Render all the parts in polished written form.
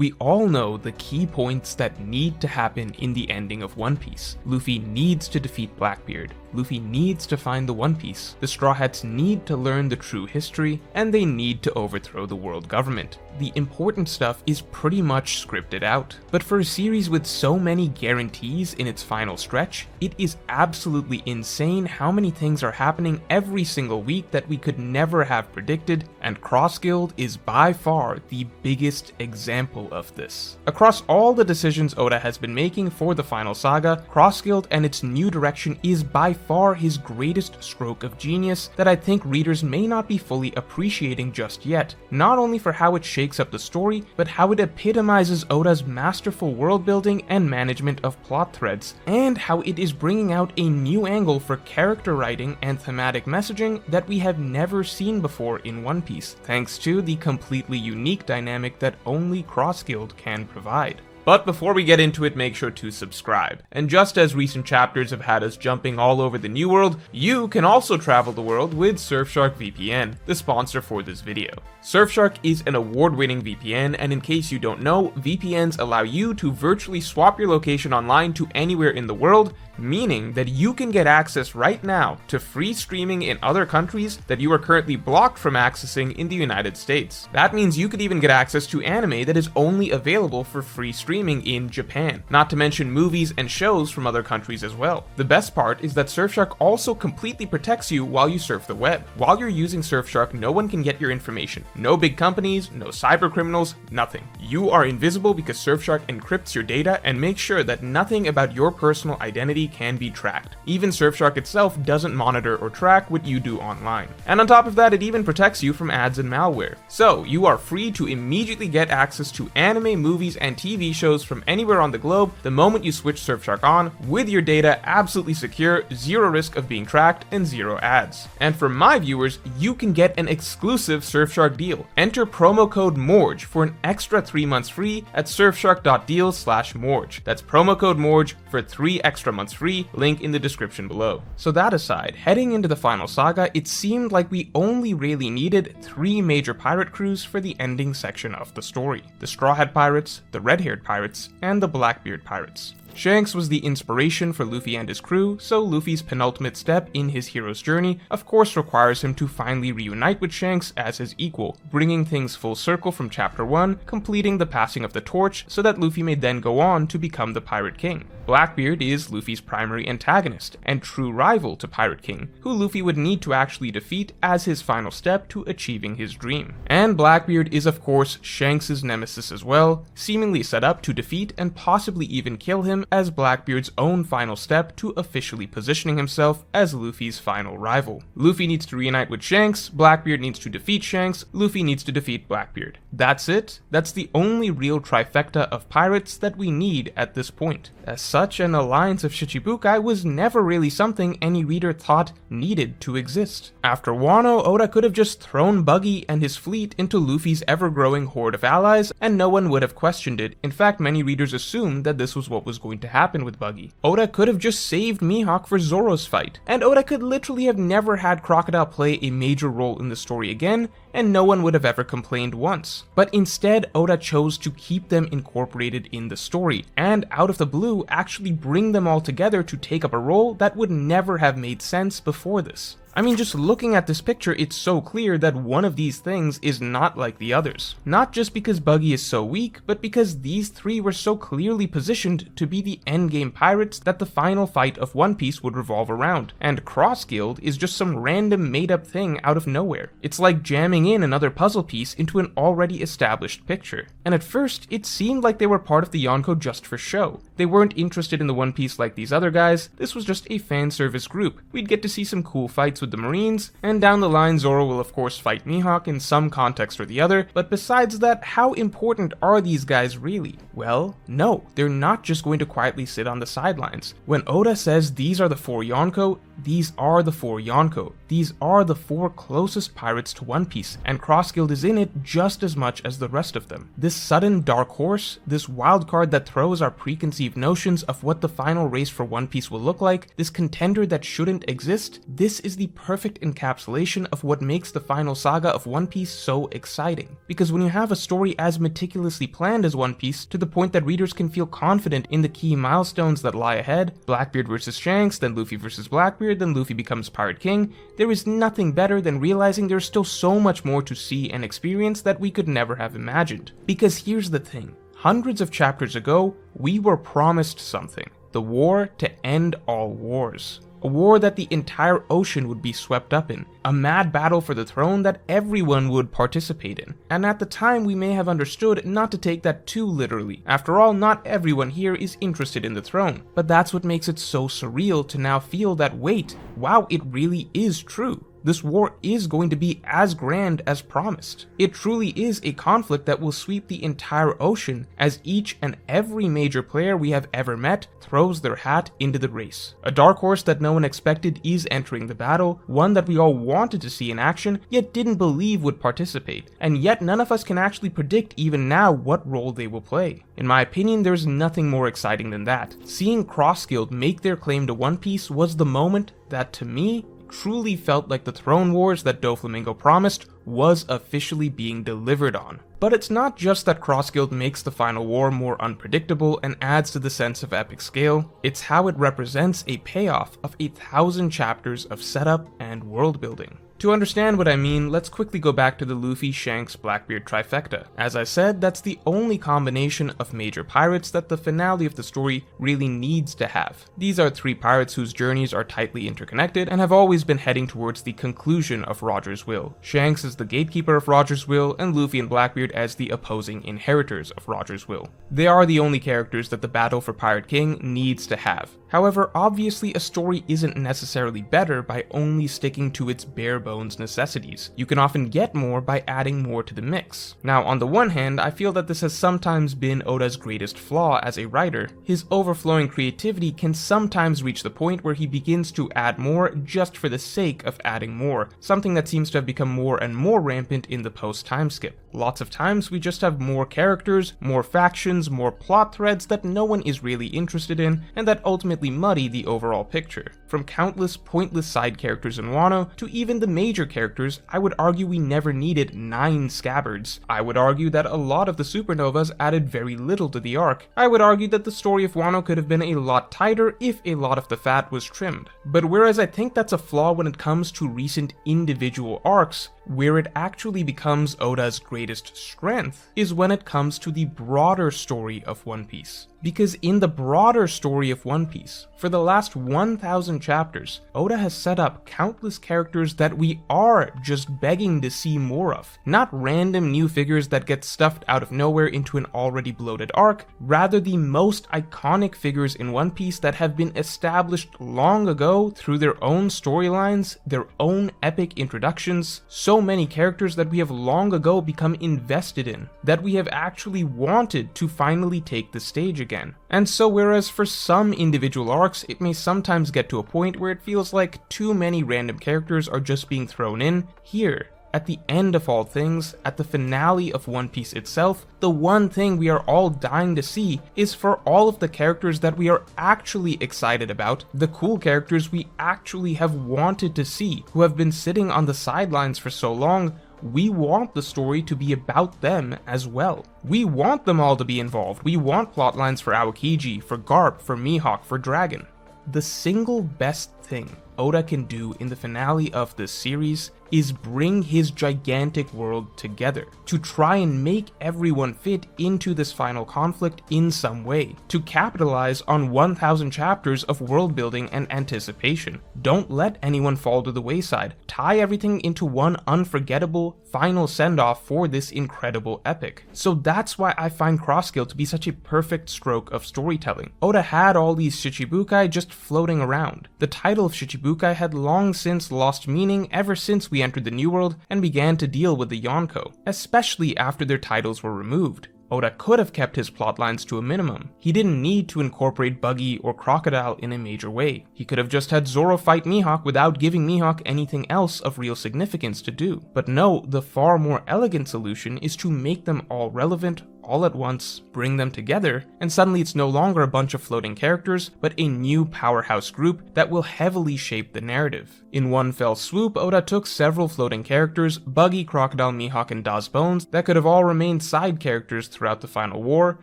We all know the key points that need to happen in the ending of One Piece. Luffy needs to defeat Blackbeard. Luffy needs to find the One Piece. The Straw Hats need to learn the true history, and they need to overthrow the world government. The important stuff is pretty much scripted out. But for a series with so many guarantees in its final stretch, it is absolutely insane how many things are happening every single week that we could never have predicted, and Cross Guild is by far the biggest example of this. Across all the decisions Oda has been making for the final saga, Cross Guild and its new direction is by far his greatest stroke of genius that I think readers may not be fully appreciating just yet, not only for how it shakes up the story, but how it epitomizes Oda's masterful world building and management of plot threads, and how it is bringing out a new angle for character writing and thematic messaging that we have never seen before in One Piece, thanks to the completely unique dynamic that only Cross Guild can provide. But before we get into it, make sure to subscribe. And just as recent chapters have had us jumping all over the New World, you can also travel the world with Surfshark VPN, the sponsor for this video. Surfshark is an award-winning VPN, and in case you don't know, VPNs allow you to virtually swap your location online to anywhere in the world, meaning that you can get access right now to free streaming in other countries that you are currently blocked from accessing in the United States. That means you could even get access to anime that is only available for free streaming in Japan, not to mention movies and shows from other countries as well. The best part is that Surfshark also completely protects you while you surf the web. While you're using Surfshark, no one can get your information. No big companies, no cyber criminals, nothing. You are invisible because Surfshark encrypts your data and makes sure that nothing about your personal identity can be tracked. Even Surfshark itself doesn't monitor or track what you do online. And on top of that, it even protects you from ads and malware. So you are free to immediately get access to anime, movies, and TV shows from anywhere on the globe the moment you switch Surfshark on, with your data absolutely secure, zero risk of being tracked, and zero ads. And for my viewers, you can get an exclusive Surfshark deal. Enter promo code MORGE for an extra 3 months free at surfshark.deal/Morge. That's promo code MORGE for 3 extra months free, link in the description below. So that aside, heading into the final saga, it seemed like we only really needed 3 major pirate crews for the ending section of the story: the Straw Hat Pirates, the Red-Haired Pirates, and the Blackbeard Pirates. Shanks was the inspiration for Luffy and his crew, so Luffy's penultimate step in his hero's journey of course requires him to finally reunite with Shanks as his equal, bringing things full circle from chapter 1, completing the passing of the torch so that Luffy may then go on to become the Pirate King. Blackbeard is Luffy's primary antagonist and true rival to Pirate King, who Luffy would need to actually defeat as his final step to achieving his dream. And Blackbeard is of course Shanks' nemesis as well, seemingly set up to defeat and possibly even kill him as Blackbeard's own final step to officially positioning himself as Luffy's final rival. Luffy needs to reunite with Shanks, Blackbeard needs to defeat Shanks, Luffy needs to defeat Blackbeard. That's it. That's the only real trifecta of pirates that we need at this point. As such, an alliance of Shichibukai was never really something any reader thought needed to exist. After Wano, Oda could have just thrown Buggy and his fleet into Luffy's ever-growing horde of allies, and no one would have questioned it. In fact, many readers assumed that this was what was going to happen with Buggy. Oda could have just saved Mihawk for Zoro's fight, and Oda could literally have never had Crocodile play a major role in the story again, and no one would have ever complained once. But instead, Oda chose to keep them incorporated in the story, and out of the blue, actually bring them all together to take up a role that would never have made sense before this. I mean, just looking at this picture, it's so clear that one of these things is not like the others. Not just because Buggy is so weak, but because these 3 were so clearly positioned to be the endgame pirates that the final fight of One Piece would revolve around, and Cross Guild is just some random made-up thing out of nowhere. It's like jamming in another puzzle piece into an already established picture. And at first, it seemed like they were part of the Yonko just for show. They weren't interested in the One Piece like these other guys, this was just a fan service group. We'd get to see some cool fights with the Marines, and down the line Zoro will of course fight Mihawk in some context or the other, but besides that, how important are these guys really? Well, no, they're not just going to quietly sit on the sidelines. When Oda says these are the 4 Yonko, these are the 4 Yonko. These are the 4 closest pirates to One Piece, and Cross Guild is in it just as much as the rest of them. This sudden dark horse, this wild card that throws our preconceived notions of what the final race for One Piece will look like, this contender that shouldn't exist, this is the perfect encapsulation of what makes the final saga of One Piece so exciting. Because when you have a story as meticulously planned as One Piece, to the point that readers can feel confident in the key milestones that lie ahead, Blackbeard versus Shanks, then Luffy versus Blackbeard, then Luffy becomes Pirate King, there is nothing better than realizing there's still so much more to see and experience that we could never have imagined. Because here's the thing, hundreds of chapters ago, we were promised something. The war to end all wars. A war that the entire ocean would be swept up in. A mad battle for the throne that everyone would participate in. And at the time we may have understood not to take that too literally. After all, not everyone here is interested in the throne. But that's what makes it so surreal to now feel that wait, wow, it really is true. This war is going to be as grand as promised. It truly is a conflict that will sweep the entire ocean as each and every major player we have ever met throws their hat into the race. A dark horse that no one expected is entering the battle, one that we all wanted to see in action yet didn't believe would participate, and yet none of us can actually predict even now what role they will play. In my opinion, there's nothing more exciting than that. Seeing Cross Guild make their claim to One Piece was the moment that, to me, truly felt like the Throne Wars that Doflamingo promised was officially being delivered on. But it's not just that Cross Guild makes the final war more unpredictable and adds to the sense of epic scale, it's how it represents a payoff of 1,000 chapters of setup and world building. To understand what I mean, let's quickly go back to the Luffy, Shanks, Blackbeard trifecta. As I said, that's the only combination of major pirates that the finale of the story really needs to have. These are 3 pirates whose journeys are tightly interconnected and have always been heading towards the conclusion of Roger's will. Shanks is the gatekeeper of Roger's will, and Luffy and Blackbeard as the opposing inheritors of Roger's will. They are the only characters that the battle for Pirate King needs to have. However, obviously a story isn't necessarily better by only sticking to its bare bones necessities. You can often get more by adding more to the mix. Now, on the one hand, I feel that this has sometimes been Oda's greatest flaw as a writer. His overflowing creativity can sometimes reach the point where he begins to add more just for the sake of adding more, something that seems to have become more and more rampant in the post-time skip. Lots of times we just have more characters, more factions, more plot threads that no one is really interested in, and that ultimately muddy the overall picture. From countless pointless side characters in Wano to even the major characters, I would argue we never needed 9 scabbards. I would argue that a lot of the supernovas added very little to the arc. I would argue that the story of Wano could have been a lot tighter if a lot of the fat was trimmed. But whereas I think that's a flaw when it comes to recent individual arcs, where it actually becomes Oda's greatest strength is when it comes to the broader story of One Piece. Because in the broader story of One Piece, for the last 1,000 chapters, Oda has set up countless characters that we are just begging to see more of. Not random new figures that get stuffed out of nowhere into an already bloated arc, rather the most iconic figures in One Piece that have been established long ago through their own storylines, their own epic introductions, so many characters that we have long ago become invested in, that we have actually wanted to finally take the stage again. And so whereas for some individual arcs it may sometimes get to a point where it feels like too many random characters are just being thrown in, here, at the end of all things, at the finale of One Piece itself, the one thing we are all dying to see is for all of the characters that we are actually excited about, the cool characters we actually have wanted to see, who have been sitting on the sidelines for so long, we want the story to be about them as well. We want them all to be involved. We want plotlines for Aokiji, for Garp, for Mihawk, for Dragon. The single best thing Oda can do in the finale of this series is bring his gigantic world together, to try and make everyone fit into this final conflict in some way, to capitalize on 1,000 chapters of world building and anticipation. Don't let anyone fall to the wayside. Tie everything into one unforgettable final send-off for this incredible epic. So that's why I find Cross Guild to be such a perfect stroke of storytelling. Oda had all these Shichibukai just floating around. The title of Shichibukai had long since lost meaning ever since we entered the New World and began to deal with the Yonko, especially after their titles were removed. Oda could have kept his plotlines to a minimum. He didn't need to incorporate Buggy or Crocodile in a major way. He could have just had Zoro fight Mihawk without giving Mihawk anything else of real significance to do. But no, the far more elegant solution is to make them all relevant, all at once, bring them together, and suddenly it's no longer a bunch of floating characters, but a new powerhouse group that will heavily shape the narrative. In one fell swoop, Oda took several floating characters, Buggy, Crocodile, Mihawk, and Daz Bones, that could have all remained side characters throughout the final war,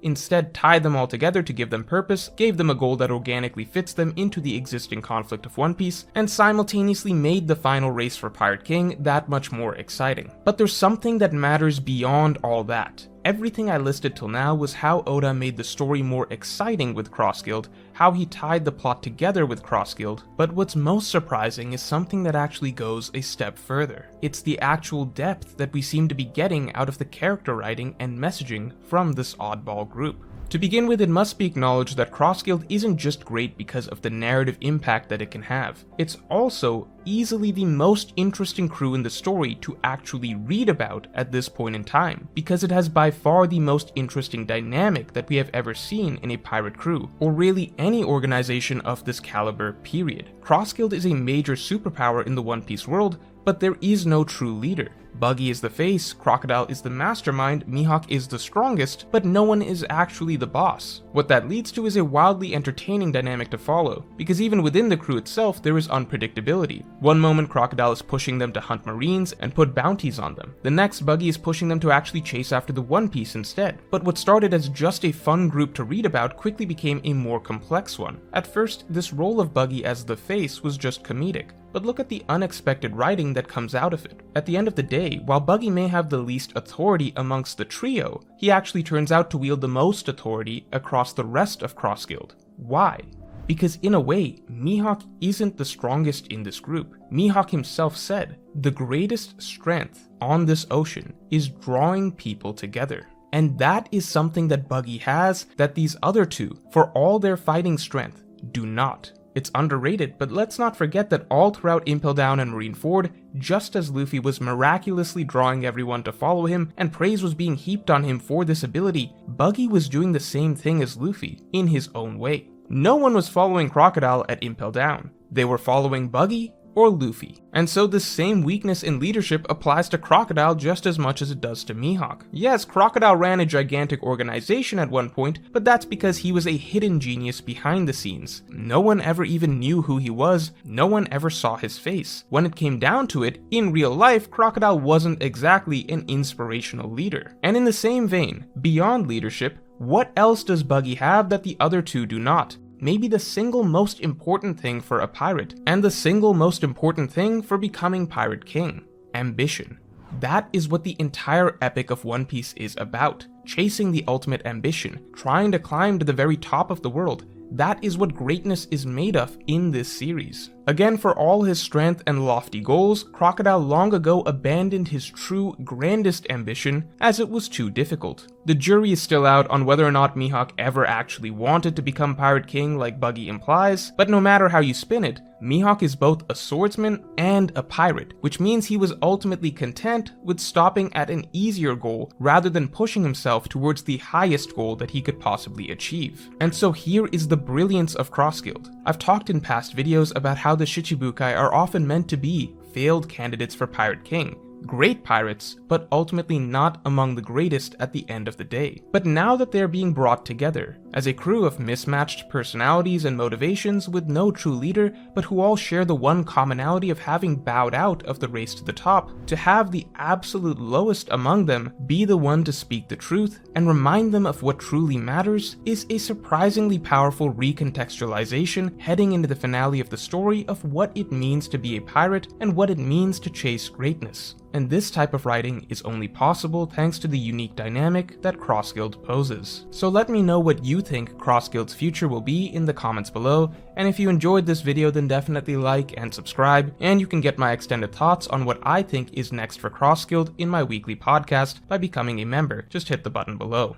instead tied them all together to give them purpose, gave them a goal that organically fits them into the existing conflict of One Piece, and simultaneously made the final race for Pirate King that much more exciting. But there's something that matters beyond all that. Everything I listed till now was how Oda made the story more exciting with Cross Guild, how he tied the plot together with Cross Guild, but what's most surprising is something that actually goes a step further. It's the actual depth that we seem to be getting out of the character writing and messaging from this oddball group. To begin with, it must be acknowledged that Cross Guild isn't just great because of the narrative impact that it can have. It's also easily the most interesting crew in the story to actually read about at this point in time, because it has by far the most interesting dynamic that we have ever seen in a pirate crew, or really any organization of this caliber, period. Cross Guild is a major superpower in the One Piece world, but there is no true leader. Buggy is the face, Crocodile is the mastermind, Mihawk is the strongest, but no one is actually the boss. What that leads to is a wildly entertaining dynamic to follow, because even within the crew itself there is unpredictability. One moment Crocodile is pushing them to hunt marines and put bounties on them. The next, Buggy is pushing them to actually chase after the One Piece instead. But what started as just a fun group to read about quickly became a more complex one. At first, this role of Buggy as the face was just comedic. But look at the unexpected writing that comes out of it. At the end of the day, while Buggy may have the least authority amongst the trio, he actually turns out to wield the most authority across the rest of Cross Guild. Why? Because in a way, Mihawk isn't the strongest in this group. Mihawk himself said, the greatest strength on this ocean is drawing people together. And that is something that Buggy has that these other two, for all their fighting strength, do not. It's underrated, but let's not forget that all throughout Impel Down and Marineford, just as Luffy was miraculously drawing everyone to follow him and praise was being heaped on him for this ability, Buggy was doing the same thing as Luffy, in his own way. No one was following Crocodile at Impel Down. They were following Buggy or Luffy. And so this same weakness in leadership applies to Crocodile just as much as it does to Mihawk. Yes, Crocodile ran a gigantic organization at one point, but that's because he was a hidden genius behind the scenes. No one ever even knew who he was, no one ever saw his face. When it came down to it, in real life, Crocodile wasn't exactly an inspirational leader. And in the same vein, beyond leadership, what else does Buggy have that the other two do not? Maybe the single most important thing for a pirate, and the single most important thing for becoming Pirate King: ambition. That is what the entire epic of One Piece is about. Chasing the ultimate ambition, trying to climb to the very top of the world. That is what greatness is made of in this series. Again, for all his strength and lofty goals, Crocodile long ago abandoned his true, grandest ambition as it was too difficult. The jury is still out on whether or not Mihawk ever actually wanted to become Pirate King like Buggy implies, but no matter how you spin it, Mihawk is both a swordsman and a pirate, which means he was ultimately content with stopping at an easier goal rather than pushing himself towards the highest goal that he could possibly achieve. And so here is the brilliance of Cross Guild. I've talked in past videos about how the Shichibukai are often meant to be failed candidates for Pirate King. Great pirates, but ultimately not among the greatest at the end of the day. But now that they're being brought together, as a crew of mismatched personalities and motivations with no true leader, but who all share the one commonality of having bowed out of the race to the top, to have the absolute lowest among them be the one to speak the truth and remind them of what truly matters is a surprisingly powerful recontextualization heading into the finale of the story of what it means to be a pirate and what it means to chase greatness. And this type of writing is only possible thanks to the unique dynamic that Cross Guild poses. So let me know what you think Cross Guild's future will be in the comments below, and if you enjoyed this video then definitely like and subscribe, and you can get my extended thoughts on what I think is next for Cross Guild in my weekly podcast by becoming a member. Just hit the button below.